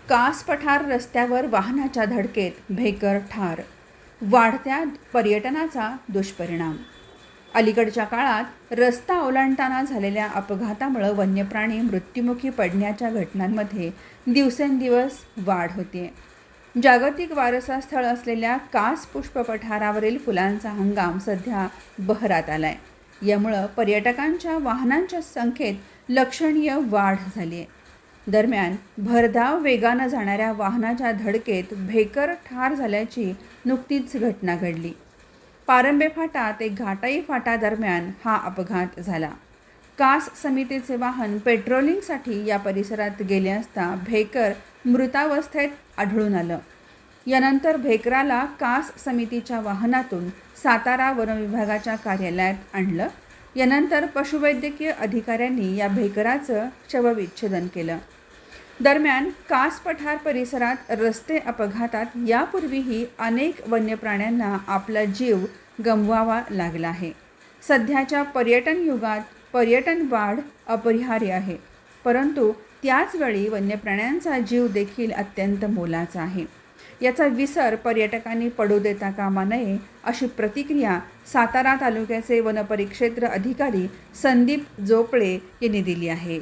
कास पठार रस्त्यावर वाहनाच्या धडकेत भेकर ठार. वाढत्या पर्यटनाचा दुष्परिणाम. अलीकडच्या काळात रस्ता ओलांडताना झालेल्या अपघातामुळे वन्यप्राणी मृत्युमुखी पडण्याच्या घटनांमध्ये दिवसेंदिवस वाढ होते. जागतिक वारसा स्थळ असलेल्या कास पुष्प पठारावरील फुलांचा हंगाम सध्या बहरात आलाय. यामुळं पर्यटकांच्या वाहनांच्या संख्येत लक्षणीय वाढ झाली आहे. दरम्यान भरधाव वेगानं जाणाऱ्या वाहनाच्या धडकेत भेकर ठार झाल्याची नुकतीच घटना घडली. पारंबे फाटा ते घाटाई फाटा दरम्यान हा अपघात झाला. कास समितीचे वाहन पेट्रोलिंगसाठी या परिसरात गेले असता भेकर मृतावस्थेत आढळून आलं. यानंतर भेकराला कास समितीच्या वाहनातून सातारा वनविभागाच्या कार्यालयात आणलं. यानंतर पशुवैद्यकीय अधिकाऱ्यांनी या भेकराचं शवविच्छेदन केलं. दरम्यान कास पठार परिसरात रस्ते अपघातात यापूर्वीही अनेक वन्यप्राण्यांना आपला जीव गमवावा लागला आहे. सध्याच्या पर्यटन युगात पर्यटन वाढ अपरिहार्य आहे, परंतु त्याचवेळी वन्यप्राण्यांचा जीव देखील अत्यंत मोलाचा आहे. याचा विसर पर्यटकांनी पडू देता कामा नये, अशी प्रतिक्रिया सातारा तालुक्याचे वनपरिक्षेत्र अधिकारी संदीप जोपळे यांनी दिली आहे.